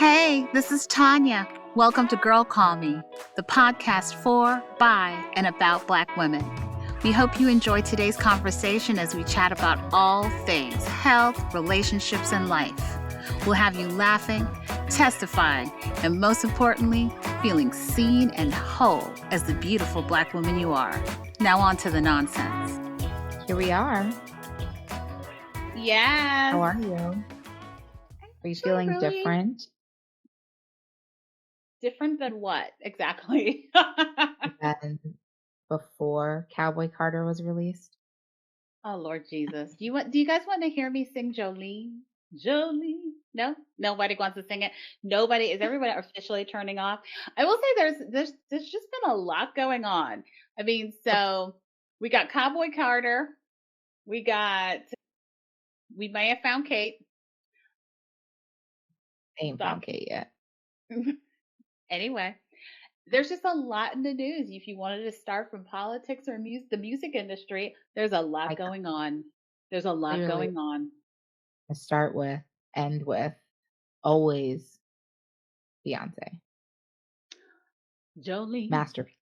Hey, this is Tanya. Welcome to Girl Call Me, the podcast for, by, and about Black women. We hope you enjoy today's conversation as we chat about all things health, relationships, and life. We'll have you laughing, testifying, and most importantly, feeling seen and whole as the beautiful Black woman you are. Now on to the nonsense. Here we are. Yes. How are you? Are you feeling really different? Different than what exactly? Than before Cowboy Carter was released? Oh Lord Jesus. Do you guys want to hear me sing Jolene? Jolene? No? Nobody wants to sing it. Is everybody officially turning off? I will say there's just been a lot going on. I mean, so we got Cowboy Carter. We may have found Kate. Ain't found Kate yet. Anyway, there's just a lot in the news. If you wanted to start from politics or the music industry, there's a lot going on. There's a lot going on. I start with, end with, always Beyonce. Jolene. Masterpiece.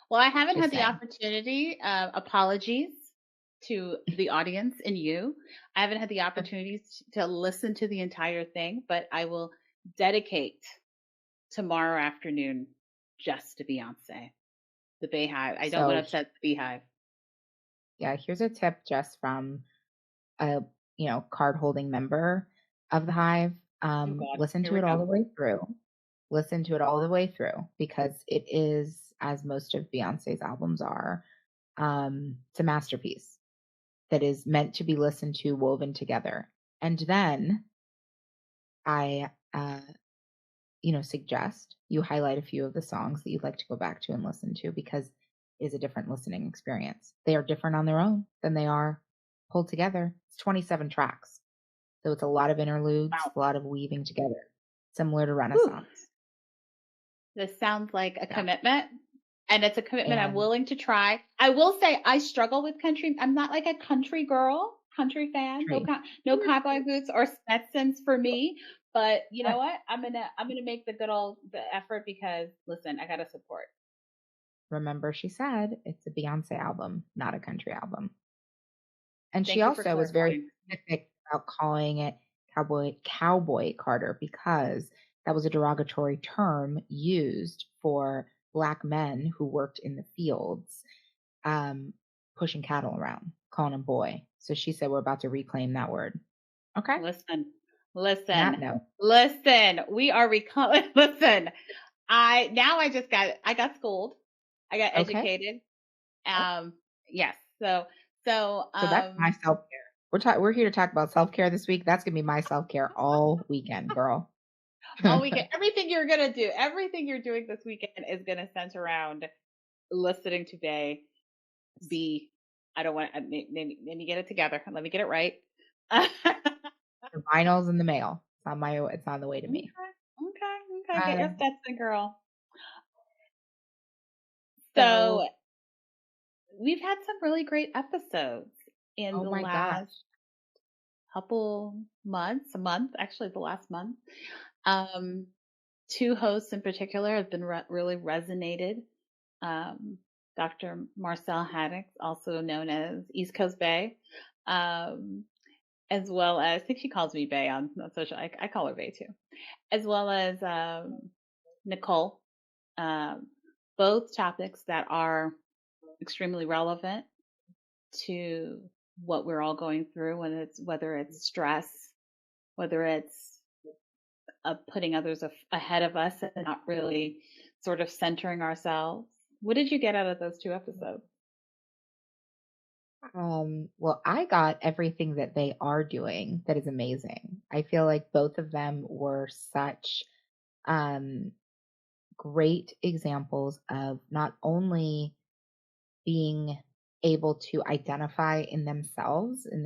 Well, I haven't had the opportunity. Apologies to the audience and you. I haven't had the opportunity to listen to the entire thing, but I will dedicate tomorrow afternoon just to Beyonce, the Bayhive. I don't want to upset the Beehive. Yeah, here's a tip just from a card-holding member of the Hive. Listen to it all the way through. Listen to it all the way through because it is, as most of Beyonce's albums are, it's a masterpiece that is meant to be listened to, woven together. And then I, suggest you highlight a few of the songs that you'd like to go back to and listen to because it is a different listening experience. They are different on their own than they are pulled together. It's 27 tracks. So it's a lot of interludes, a lot of weaving together, similar to Renaissance. This sounds like a commitment. And it's a commitment I'm willing to try. I will say I struggle with country. I'm not like a country girl, country fan. No cowboy boots or Smithsons for me. But you know what? I'm gonna make the effort because listen, I gotta support. Remember, she said it's a Beyonce album, not a country album. And she also was very specific about calling it Cowboy Carter because that was a derogatory term used for Black men who worked in the fields, pushing cattle around, calling them boy. So she said we're about to reclaim that word. Okay. Listen. We are recalling. Listen. I got schooled. I got educated. Yes. So that's my self-care. We're here to talk about self-care this week. That's gonna be my self-care all weekend, girl. All weekend. Everything you're gonna do, everything you're doing this weekend is gonna center around listening to B. I don't want. Let me get it together. Let me get it right. The vinyl's in the mail. It's on the way to me. Okay. Get your steps in, girl. So we've had some really great episodes in the last couple months. The last month. Two hosts in particular have been really resonated. Dr. Marcel Haddix, also known as East Coast Bay, as well as, I think she calls me Bay on social. I call her Bay too, as well as Nicole. Both topics that are extremely relevant to what we're all going through, whether it's stress, whether it's putting others ahead of us and not really sort of centering ourselves. What did you get out of those two episodes? Well, I got everything that they are doing that is amazing. I feel like both of them were such great examples of not only being able to identify in themselves and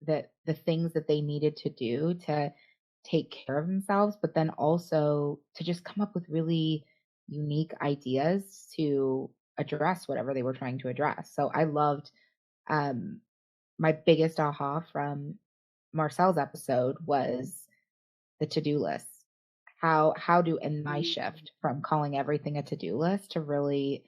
the things that they needed to do to take care of themselves, but then also to just come up with really unique ideas to address whatever they were trying to address. So I loved my biggest aha from Marcel's episode was the to-do list. How do in my Mm. shift from calling everything a to-do list to really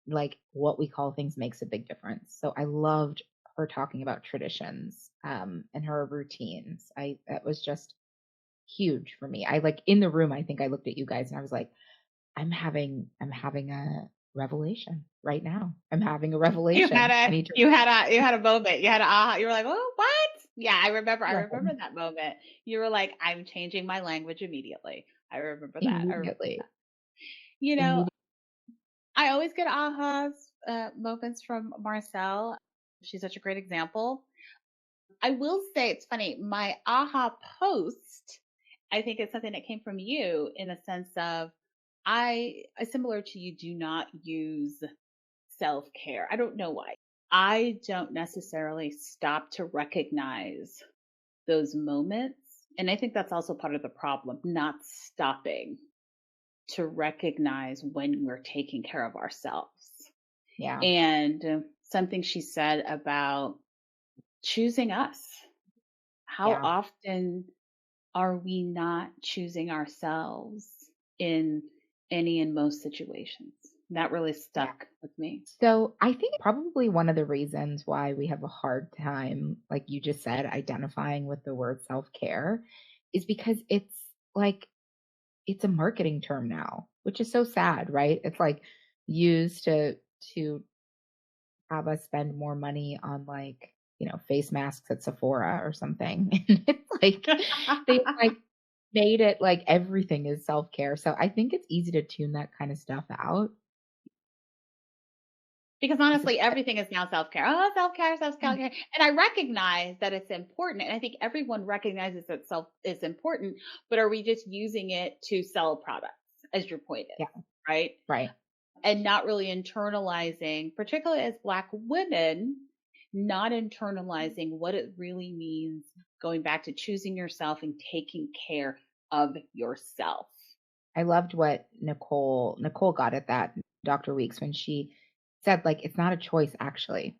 like what we call things makes a big difference. So I loved her talking about traditions and her routines. I That was just huge for me. I like in the room, I think I looked at you guys and I was like, I'm having a revelation right now. I'm having a revelation. I need to You had a moment. You had a aha. You were like, "Oh, what?" Yeah, I right remember that moment. You were like, "I'm changing my language immediately." I remember that. I remember immediately. that. You know, Immediately. I always get ahas, moments from Marcel. She's such a great example. I will say it's funny, my aha post, I think it's something that came from you in a sense of similar to you, do not use self-care. I don't know why. I don't necessarily stop to recognize those moments. And I think that's also part of the problem, not stopping to recognize when we're taking care of ourselves. Yeah. And something she said about choosing us. How Yeah. often are we not choosing ourselves in any and most situations? That really Yeah. stuck with me. So I think probably one of the reasons why we have a hard time, like you just said, identifying with the word self-care is because like it's a marketing term now, which is so sad, right? It's like used to have us spend more money on like, face masks at Sephora or something. And it's like they like made it like everything is self-care. So I think it's easy to tune that kind of stuff out. Because honestly, everything is now self-care. Oh, self-care, Yeah. self-care. And I recognize that it's important. And I think everyone recognizes that self is important, but are we just using it to sell products, as your point Yeah. is, right? Right. And not really internalizing, particularly as Black women, not internalizing what it really means going back to choosing yourself and taking care of yourself. I loved what Nicole got at that, Dr. Weeks, when she said, like, it's not a choice actually.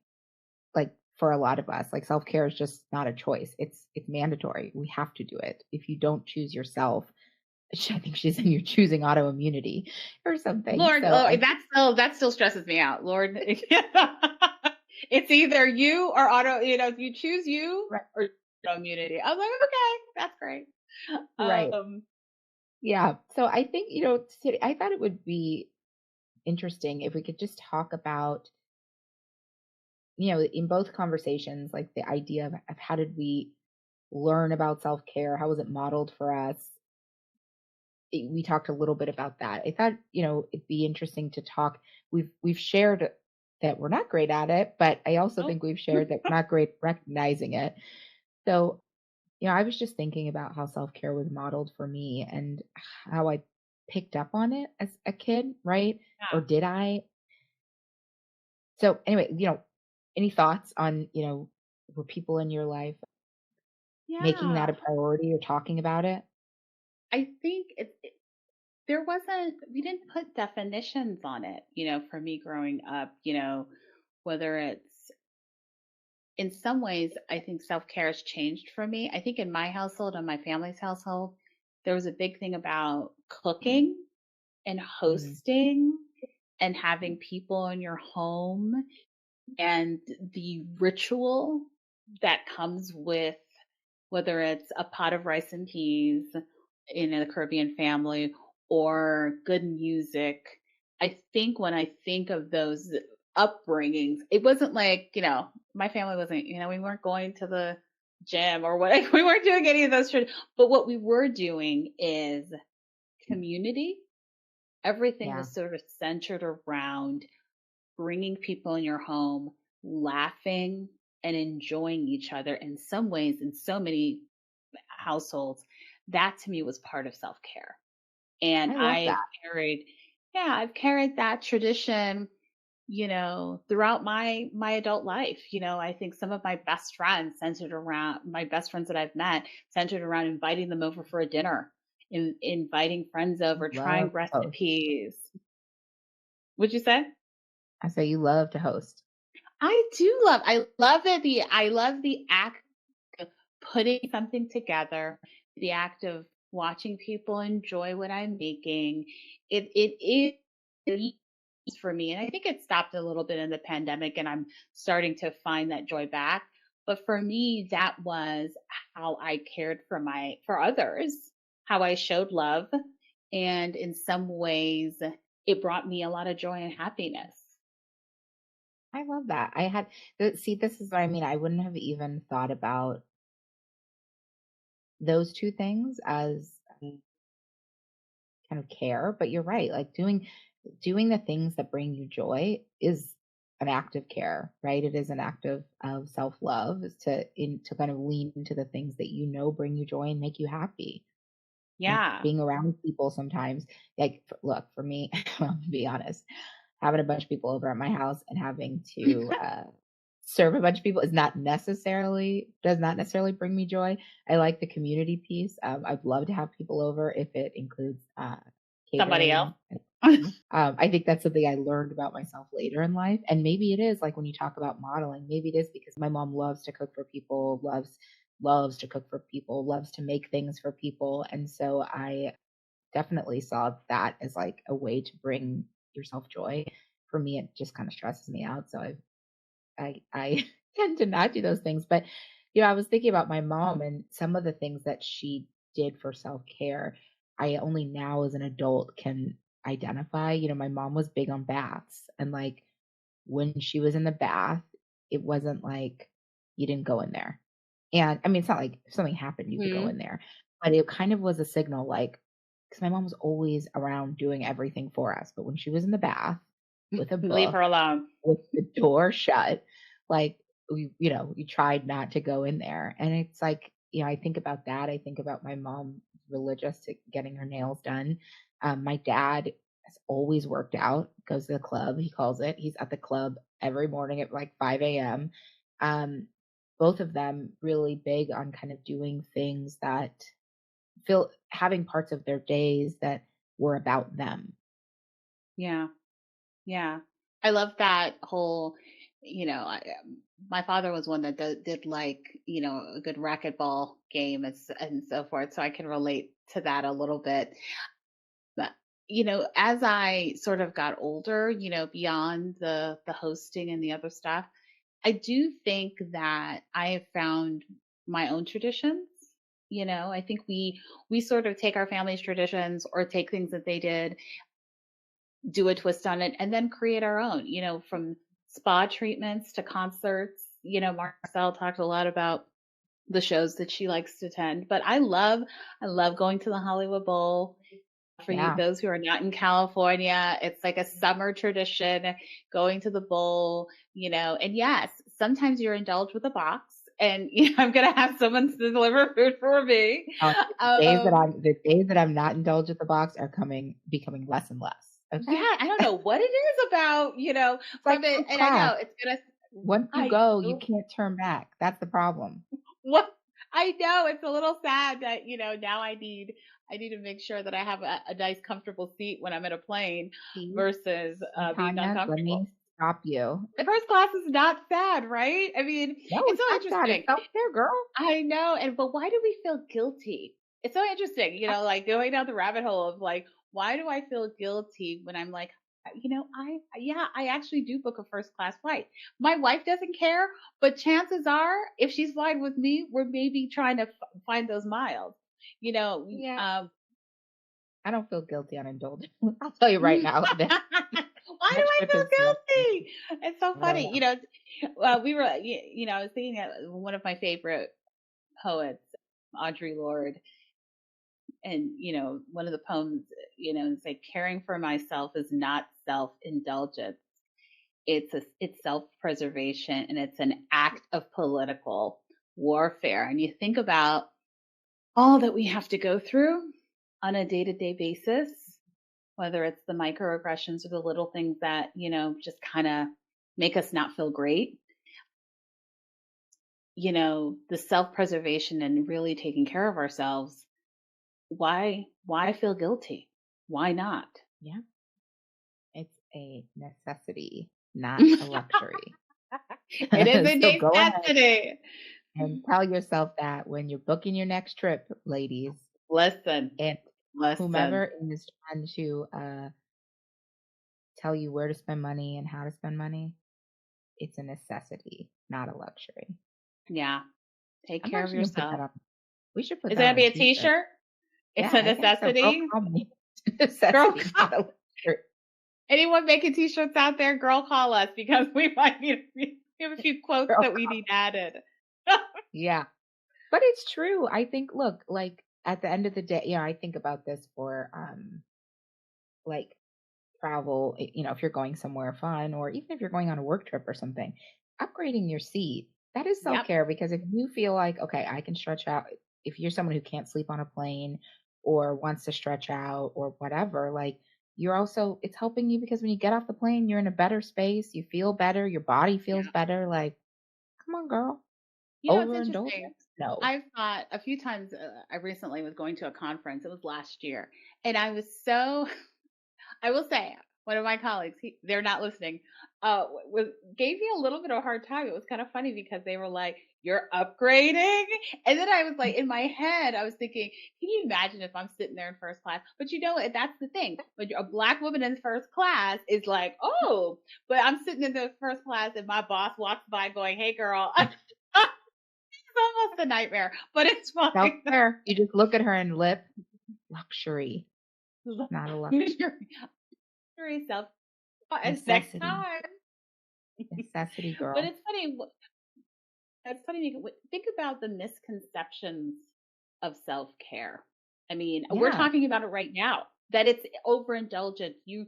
Like for a lot of us, like self-care is just not a choice. It's mandatory. We have to do it. If you don't choose yourself, I think she's saying you're choosing autoimmunity or something. Lord, So oh, I that still stresses me out. Lord, it's either you or auto. If you choose you right, or immunity. I was like, okay, that's great. right. Um, Yeah. So I think, I thought it would be interesting if we could just talk about, in both conversations, like the idea of how did we learn about self-care? How was it modeled for us? We talked a little bit about that. I thought, it'd be interesting to talk. We've shared that we're not great at it, but I also nope. think we've shared that we're not great at recognizing it. So, I was just thinking about how self-care was modeled for me and how I picked up on it as a kid, right? Or Yeah. did I? So anyway, any thoughts on, were people in your life making that Yeah. a priority or talking about it? I think there wasn't, we didn't put definitions on it, for me growing up, whether it's in some ways, I think self care has changed for me. I think in my household and my family's household, there was a big thing about cooking and Mm, hosting and having people in your home and the ritual that comes with whether it's a pot of rice and peas in a Caribbean family or good music. I think when I think of those upbringings, it wasn't like, my family wasn't, we weren't going to the gym or what, we weren't doing any of those, but what we were doing is community. Everything yeah, was sort of centered around bringing people in your home, laughing and enjoying each other in some ways, in so many households, that to me was part of self-care. And I love that. I've carried that tradition, throughout my adult life. I think some of my best friends that I've met centered around inviting them over for a dinner, inviting friends over, Love trying to host. recipes. Would you say? I say you love to host. I love the act of putting something together, the act of watching people enjoy what I'm making, it is for me. And I think it stopped a little bit in the pandemic and I'm starting to find that joy back. But for me, that was how I cared for others, how I showed love. And in some ways, it brought me a lot of joy and happiness. I love that. I had see, this is what I mean. I wouldn't have even thought about those two things as kind of care, but you're right. Like doing the things that bring you joy is an act of care, right? It is an act of self-love is to kind of lean into the things that you know bring you joy and make you happy. And Yeah. being around people sometimes, like, look, for me, I'll be honest, having a bunch of people over at my house and having to serve a bunch of people does not necessarily bring me joy. I like the community piece. I'd love to have people over if it includes Somebody else. catering. I think that's something I learned about myself later in life. And maybe it is like when you talk about modeling, maybe it is because my mom loves to cook for people, loves to cook for people, loves to make things for people. And so I definitely saw that as like a way to bring yourself joy. For me, it just kind of stresses me out. So I tend to not do those things. But I was thinking about my mom and some of the things that she did for self-care. I only now as an adult can identify. My mom was big on baths and like when she was in the bath, it wasn't like you didn't go in there. And I mean, it's not like if something happened, you could go in Mhm. there, but it kind of was a signal like, because my mom was always around doing everything for us. But when she was in the bath with a Leave her book, alone. with the door shut, like we tried not to go in there. And it's like, I think about that. I think about my mom religious to getting her nails done. My dad has always worked out, goes to the club, he calls it. He's at the club every morning at like 5 a.m. Um, both of them really big on kind of doing things that feel having parts of their days that were about them. Yeah. Yeah. I love that whole, my father was one that did like, a good racquetball game and so forth. So I can relate to that a little bit. But, as I sort of got older, beyond the hosting and the other stuff, I do think that I have found my own traditions. I think we sort of take our family's traditions or take things that they did, do a twist on it, and then create our own, from spa treatments to concerts. Marcel talked a lot about the shows that she likes to attend, but I love going to the Hollywood Bowl. For you, Yeah. those who are not in California, it's like a summer tradition going to the bowl, and yes, sometimes you're indulged with a box and I'm going to have someone deliver food for me. Um, The days that I'm not indulged at the box are becoming less and less. Okay? yeah, I don't know what it is about, It's like from it. first And I class. know it's going to, Once you I go, you know. can't turn back. That's the problem. What I know it's a little sad that, now I need to make sure that I have a nice comfortable seat when I'm in a plane See, versus being Tanya, let uncomfortable. me stop you. First class is not sad, right? I mean, No, it's it's so not sad. It's interesting. self-care, girl. I know, but why do we feel guilty? It's so interesting, like going down the rabbit hole of like, why do I feel guilty when I'm like, I actually do book a first class flight. My wife doesn't care, but chances are, if she's flying with me, we're maybe trying to find those miles. You know, Yeah. um, I don't feel guilty on indulgence. I'll tell you right why now that do that I trip is feel not guilty? It's so I don't funny. know. We were, I was thinking of one of my favorite poets, Audre Lorde, and one of the poems, it's like caring for myself is not self-indulgence. It's self-preservation and it's an act of political warfare. And you think about all that we have to go through on a day-to-day basis, whether it's the microaggressions or the little things that, just kind of make us not feel great. The self-preservation and really taking care of ourselves, why feel guilty? Why not? Yeah. It's a necessity, not a luxury. It is a So go ahead. necessity. And tell yourself that when you're booking your next trip, ladies, Listen, and listen. whomever is trying to tell you where to spend money and how to spend money, it's a necessity, not a luxury. Yeah, take I'm care of actually gonna put that yourself. on. We should put Is that that gonna on a be a t-shirt. t-shirt? It's Yeah, a I think so. Girl, necessity. call me. Girl, Necessity, not a luxury. anyone making t-shirts out there, girl, call us because we might need we have a few quotes Girl, that we need added. yeah. But it's true. I think, look, like at the end of the day, I think about this for like travel, if you're going somewhere fun or even if you're going on a work trip or something, upgrading your seat, that is Yep. self-care because if you feel like, okay, I can stretch out, if you're someone who can't sleep on a plane or wants to stretch out or whatever, like it's helping you because when you get off the plane, you're in a better space, you feel better, your body feels Yeah. better. Like, come on, girl. It's Overindulgence? interesting. No. I've thought a few times, I recently was going to a conference. It was last year. And I was so I will say, one of my colleagues, they're not listening, was gave me a little bit of a hard time. It was kind of funny because they were like, "You're upgrading," and then I was like, in my head, I was thinking, "Can you imagine if I'm sitting there in first class?" But that's the thing. When a black woman in first class is like, "Oh," but I'm sitting in the first class and my boss walks by going, "Hey, girl." It's almost a nightmare, but it's fine. Self-care. You just look at her and lip. Luxury, not a luxury. Luxury self next Necessity. time. Necessity, But girl. it's funny think about the misconceptions of self-care. I mean, we're Yeah. talking about it right now that it's overindulgent. You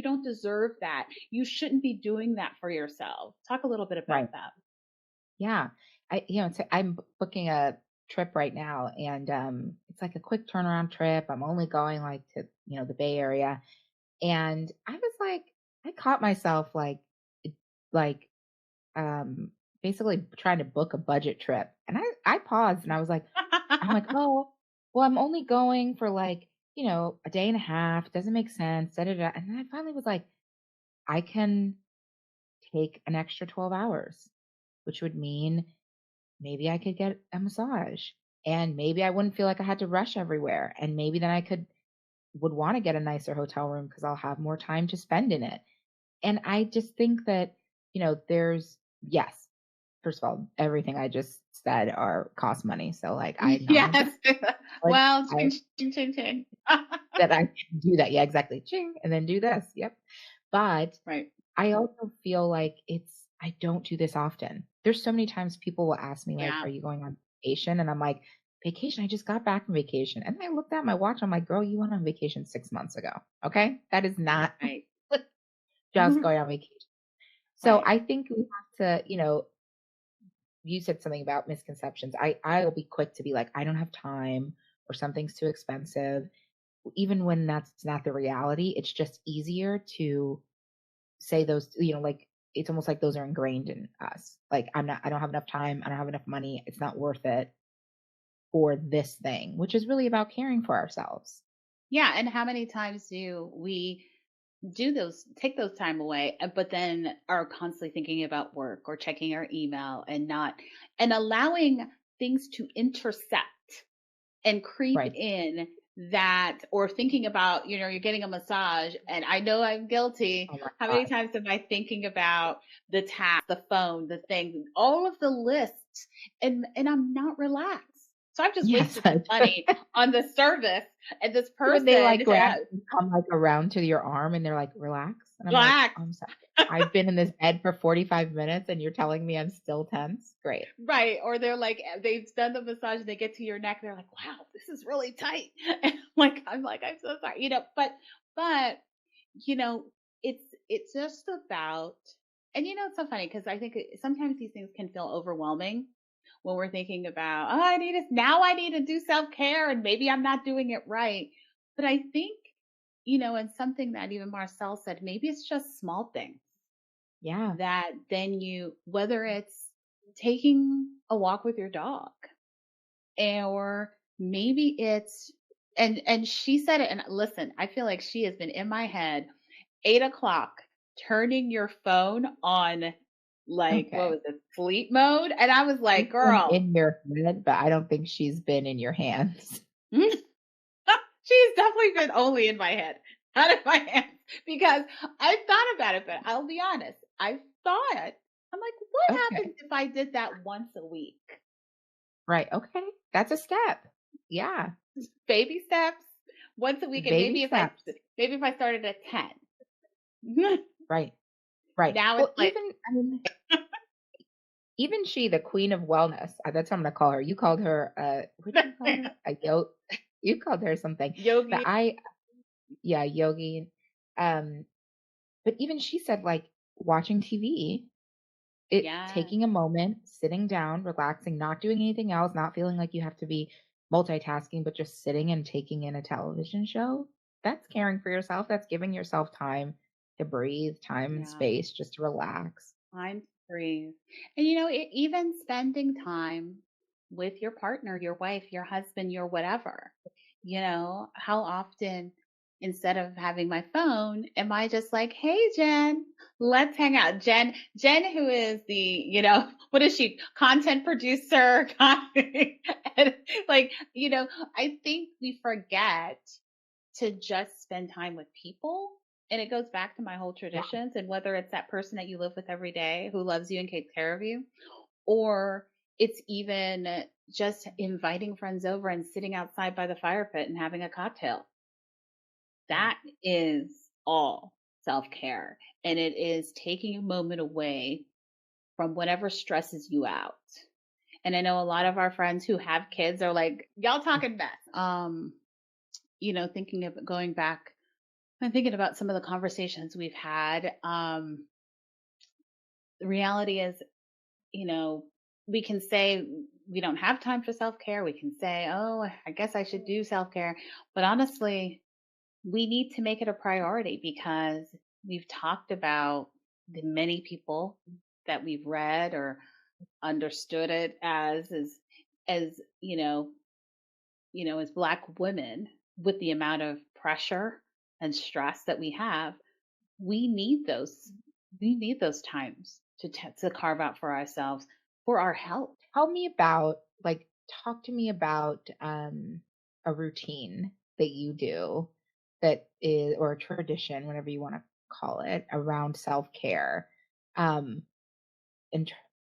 don't deserve that. You shouldn't be doing that for yourself. Talk a little bit about Right. that. Yeah. I'm booking a trip right now and it's like a quick turnaround trip. I'm only going like to, the Bay Area. And I was like, I caught myself like um basically trying to book a budget trip. And I paused and I was like, I'm like, oh, well, I'm only going for like, a day and a half. Doesn't make sense. Da, da, da. And then I finally was like, I can take an extra 12 hours, which would mean maybe I could get a massage and maybe I wouldn't feel like I had to rush everywhere. And maybe then would want to get a nicer hotel room because I'll have more time to spend in it. And I just think that, yes, first of all, everything I just said are cost money. So like I'm not Yes. against like Well, I ching, ching, ching, ching. that I can do that. Yeah, exactly. Ching, and then do this. Yep. But Right. I also feel like I don't do this often. There's so many times people will ask me like, Yeah. "Are you going on vacation?" And I'm like, "Vacation? I just got back from vacation." And I looked at my watch. I'm like, "Girl, you went on vacation 6 months ago. Okay, that is not Right. just going on vacation." So Right. I think we have to, you said something about misconceptions. I will be quick to be like, I don't have time or something's too expensive. Even when that's not the reality, it's just easier to say those, like it's almost like those are ingrained in us. Like I don't have enough time, I don't have enough money, it's not worth it for this thing, which is really about caring for ourselves. Yeah. And how many times do we take those time away, but then are constantly thinking about work or checking our email and not, and allowing things to intersect and creep Right. in that, or thinking about, you're getting a massage. And I know I'm guilty. Oh my How many God. times am I thinking about the task, the phone, the thing, all of the lists, and I'm not relaxed. So I've just Yes. wasted this money on the service and this When they person like grab and come like around to your arm and they're like, relax. And I'm like, relax. I'm sorry. I've been in this bed for 45 minutes and you're telling me I'm still tense. Great. Right. Or they're like, they've done the massage and they get to your neck. They're like, wow, this is really tight. And I'm so sorry, but, you know, it's just about, and it's so funny because I think sometimes these things can feel overwhelming when we're thinking about, oh, I need to do self care and maybe I'm not doing it right. But I think, and something that even Marcel said, maybe it's just small things Yeah. that then whether it's taking a walk with your dog, or maybe it's, and she said it, and listen, I feel like she has been in my head, 8 o'clock, turning your phone on like, what Okay. was it, sleep mode? And I was She's like, been girl, in your head, but I don't think she's been in your hands. she's definitely been only in my head, not in my hands, because I thought about it, but I'll be honest, I thought, I'm like, what Okay. happens if I did that once a week? Right. Okay. That's a step. Yeah. Baby steps, once a week, and Baby steps. maybe if I started at 10. Right. Right. Now it's Well, like, even she, the queen of wellness, that's what I'm gonna call her. You called her, what did you call her? A you called her something. But yogi. yeah, yogi. Um, but even she said, like, watching TV, Yeah, taking a moment, sitting down, relaxing, not doing anything else, not feeling like you have to be multitasking, but just sitting and taking in a television show. That's caring for yourself. That's giving yourself time to breathe, time and yeah. space just to relax. Time to breathe. And even spending time with your partner, your wife, your husband, your whatever. How often instead of having my phone, am I just like, "Hey Jen, let's hang out." Jen who is the, what is she? Content producer, and like, I think we forget to just spend time with people. And it goes back to my whole Yeah. traditions, and whether it's that person that you live with every day who loves you and takes care of you, or it's even just inviting friends over and sitting outside by the fire pit and having a cocktail. Right. That is all self care. And it is taking a moment away from whatever stresses you out. And I know a lot of our friends who have kids are like, y'all talking mess. Thinking of going back, I'm thinking about some of the conversations we've had. The reality is, you know, we can say we don't have time for self care. We can say, oh, I guess I should do self care. But honestly, we need to make it a priority because we've talked about the many people that we've read or understood it as as Black women, with the amount of pressure and stress that we have, we need those we need those times to carve out for ourselves for our health. Tell me about, like, talk to me about a routine that you do that is, or a tradition, whatever you want to call it, around self care. Um, and,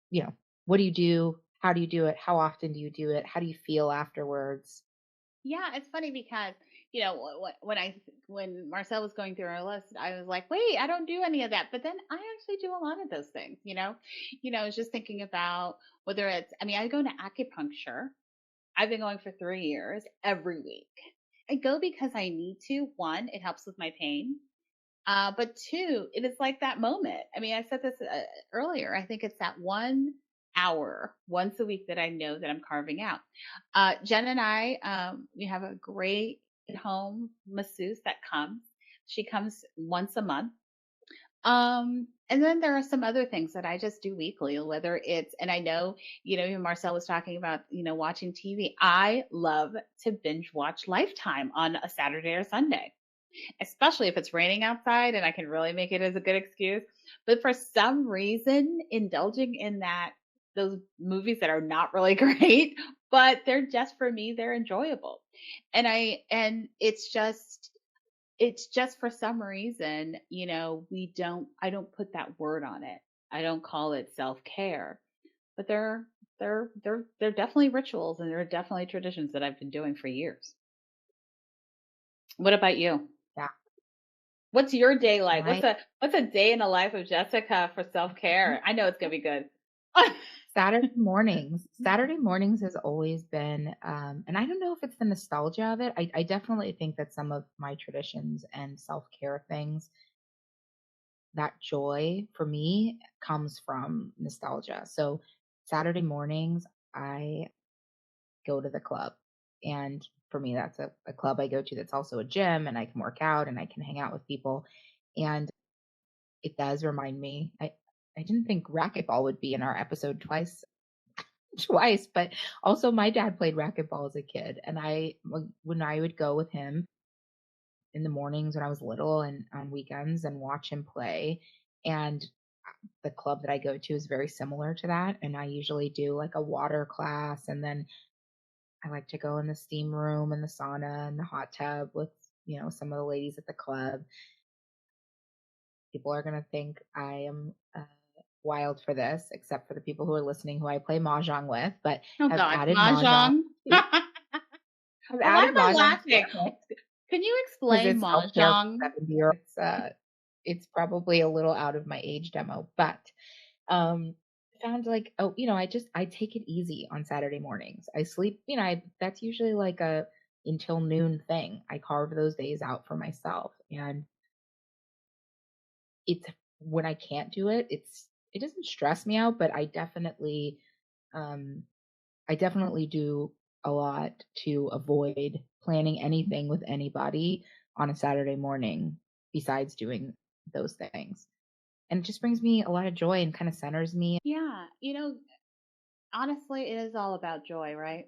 you know, what do you do? How do you do it? How often do you do it? How do you feel afterwards? Yeah, it's funny because when Marcel was going through our list, I was like, wait, I don't do any of that. But then I actually do a lot of those things. I was just thinking about whether it's. I mean, I go to acupuncture. I've been going for 3 years every week. I go because I need to. One, it helps with my pain. But two, it is like that moment. I mean, I said this earlier. I think it's that 1 hour once a week that I know that I'm carving out. Jen and I, we have a great home masseuse that comes. She comes once a month. And then there are some other things that I just do weekly, whether it's, and I know, even Marcel was talking about, watching TV. I love to binge watch Lifetime on a Saturday or Sunday, especially if it's raining outside and I can really make it as a good excuse. But for some reason, indulging in those movies that are not really great, but they're just for me, they're enjoyable. And it's just for some reason, I don't put that word on it. I don't call it self-care, but they're definitely rituals and they're definitely traditions that I've been doing for years. What about you? Yeah. What's your day like? My What's a day in the life of Jessica for self-care? I know it's gonna be good. Saturday mornings has always been, and I don't know if it's the nostalgia of it. I definitely think that some of my traditions and self care things, that joy for me comes from nostalgia. So Saturday mornings, I go to the club. And for me, that's a club I go to that's also a gym, and I can work out and I can hang out with people. And it does remind me, I didn't think racquetball would be in our episode twice, but also my dad played racquetball as a kid. And when I would go with him in the mornings when I was little and on weekends and watch him play, and the club that I go to is very similar to that. And I usually do like a water class. And then I like to go in the steam room and the sauna and the hot tub with, some of the ladies at the club. People are going to think I am wild for this, except for the people who are listening who I play mahjong with, but Oh have God, added mahjong. mahjong. Have Why added am I mahjong laughing? Can you because explain it's self-care mahjong? for 70-year. It's probably a little out of my age demo, but um found like, I take it easy on Saturday mornings. I sleep, that's usually like a until noon thing. I carve those days out for myself, and it's when I can't do it, it doesn't stress me out, but um I definitely do a lot to avoid planning anything with anybody on a Saturday morning besides doing those things. And it just brings me a lot of joy and kind of centers me. Yeah, honestly, it is all about joy, right?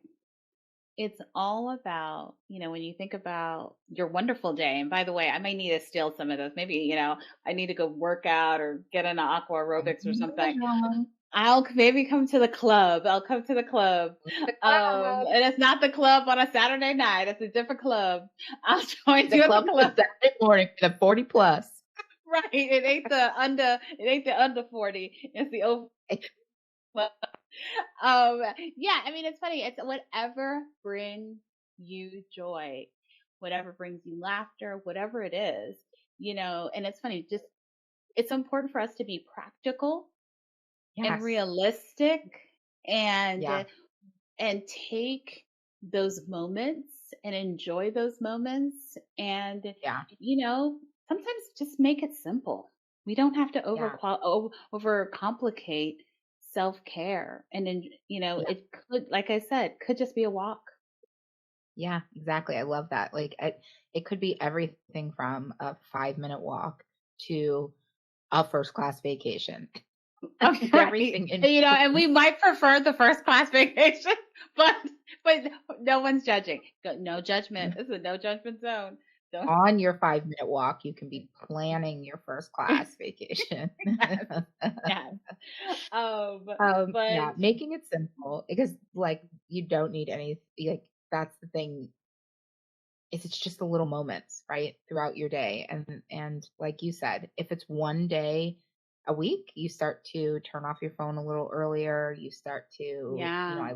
It's all about, when you think about your wonderful day. And by the way, I may need to steal some of those. Maybe, I need to go work out or get into aqua aerobics or something. Mahjong, I'll maybe come to the club. I'll come to the club. the club. And it's not the club on a Saturday night. It's a different club. I'll join The you at the club is club. a Saturday morning for the 40 plus. Right. It ain't the under 40. It's the over. Yeah, I mean, it's funny. It's whatever brings you joy, whatever brings you laughter, whatever it is, and it's funny, just it's important for us to be practical and Yes. realistic and Yeah. and take those moments and enjoy those moments and Yeah. sometimes just make it simple. We don't have to Yeah. overcomplicate self-care, and then Yeah. it could, like I said, could just be a walk. Yeah, exactly. I love that. Like it could be everything from a 5-minute walk to a first class vacation. Okay, right. Everything in And between. we might prefer the first class vacation, but but no one's judging. No judgment. This is a no judgment zone. Don't. On your 5-minute walk, you can be planning your first class vacation. Yes, yes. But Yeah, making it simple because like you don't need any, like that's the thing, is it's just the little moments, right, throughout your day. And like you said, if it's one day a week, you start to turn off your phone a little earlier. You start to, yeah, I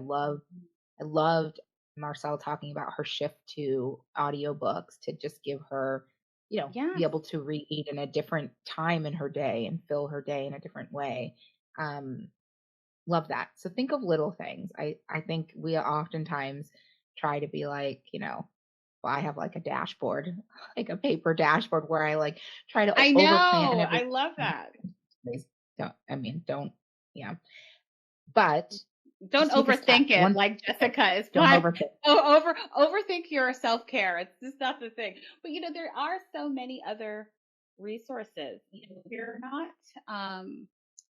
loved Marcel talking about her shift to audiobooks to just give her, be yes, able to read in a different time in her day and fill her day in a different way. Um, Love that. So think of little things. I think we oftentimes try to be like, well, I have like a dashboard, like a paper dashboard where I like try to I over plan know. I everything. love that. Please don't, I mean, don't, yeah. But Don't just take a step. overthink it, One like step. Jessica is Don't like. overthink. Overthink your self care. It's just not the thing. But there are so many other resources. We're not.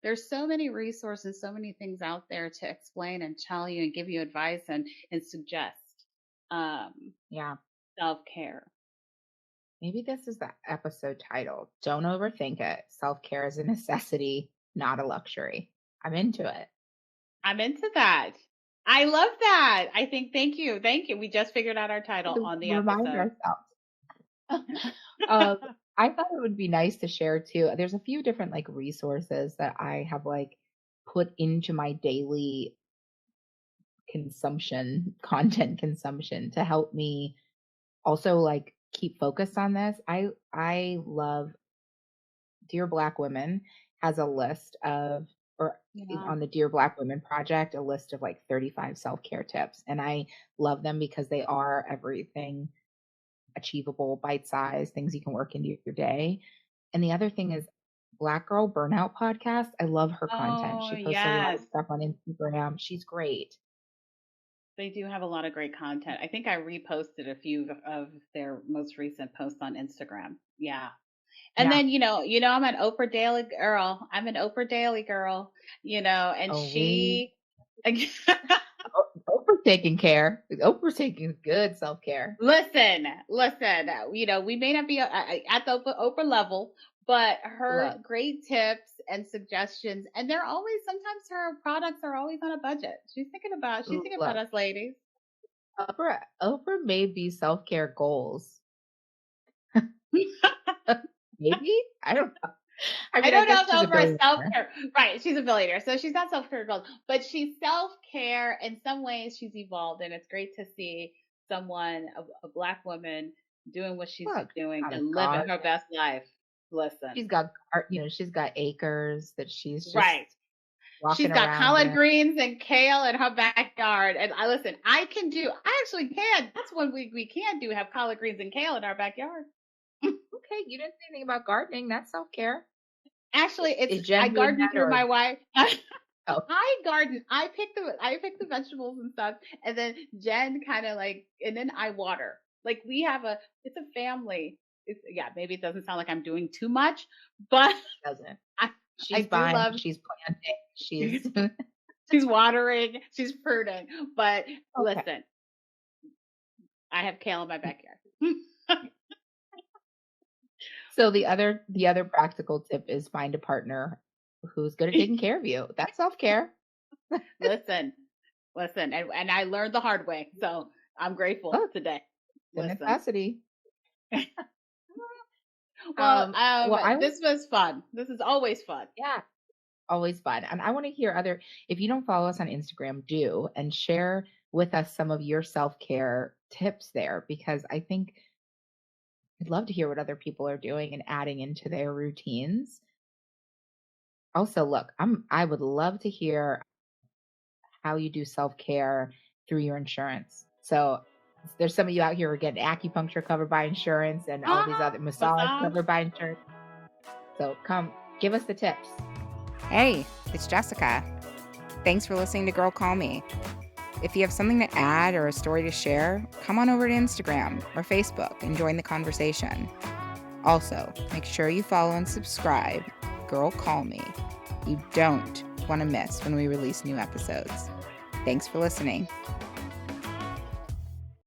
There's so many resources, so many things out there to explain and tell you and give you advice and suggest um, Yeah. self care. Maybe this is the episode title. Don't overthink it. Self-care is a necessity, not a luxury. I'm into it. I'm into that. I love that. I think. Thank you. Thank you. We just figured out our title To on the remind episode. ourselves. um, I thought it would be nice to share too. There's a few different like resources that I have like put into my daily content consumption to help me also like keep focused on this. I love Dear Black Women has a list of, or Yeah. on the Dear Black Women project, a list of like 35 self-care tips. And I love them because they are everything achievable, bite size, things you can work into your day. And the other thing is Black Girl Burnout podcast. I love her content. Oh She posts a lot yes. of stuff on Instagram. She's great. They do have a lot of great content. I think I reposted a few of their most recent posts on Instagram. Yeah. And Yeah. then, I'm an Oprah Daily girl. I'm an Oprah Daily girl, and Oh, we she Oprah's taking care. Oprah's taking good self care. listen, we may not be at the Oprah level, but her Look, great tips and suggestions, and they're always sometimes her products are always on a budget. She's thinking about look. us ladies. Oprah may be self-care goals. Maybe? I don't know. I I mean, I don't know guess if she's a Oprah is self billionaire. care. Right, she's a billionaire, so she's not self care goals, but she's self care. In some ways, she's evolved, and it's great to see someone, a black woman, doing what she's Look, doing got a and living her garden. best life. Listen, She's got acres that she's just right. walking She's got around collard in. greens and kale in her backyard. And I listen, I actually can. That's one we can do, have collard greens and kale in our backyard. Okay, you didn't say anything about gardening. That's self-care. Actually, Is I Jen doing garden that through or my wife. oh, I garden. I pick the vegetables and stuff, and then Jen kind of like, and then I water. Like it's a family. Yeah, maybe it doesn't sound like I'm doing too much, but doesn't. I I She's do buying, love. she's planting, she's She's watering, she's pruning. But okay. listen, I have kale in my backyard. So the other practical tip is find a partner who's good at taking care of you. That's self-care. listen, and I learned the hard way, so I'm grateful Look, today. the Listen. necessity. Well, Well, I would this was fun. This is always fun. yeah, always fun. And I want to hear other if you don't follow us on Instagram, do and share with us some of your self-care tips there because I think I'd love to hear what other people are doing and adding into their routines. Also, look, I would love to hear how you do self-care through your insurance. So there's some of you out here who are getting acupuncture covered by insurance and all these other massage Massage. covered by insurance. So come give us the tips. Hey, it's Jessica. Thanks for listening to Girl Call Me. If you have something to add or a story to share, come on over to Instagram or Facebook and join the conversation. Also, make sure you follow and subscribe Girl Call Me. You don't want to miss when we release new episodes. Thanks for listening.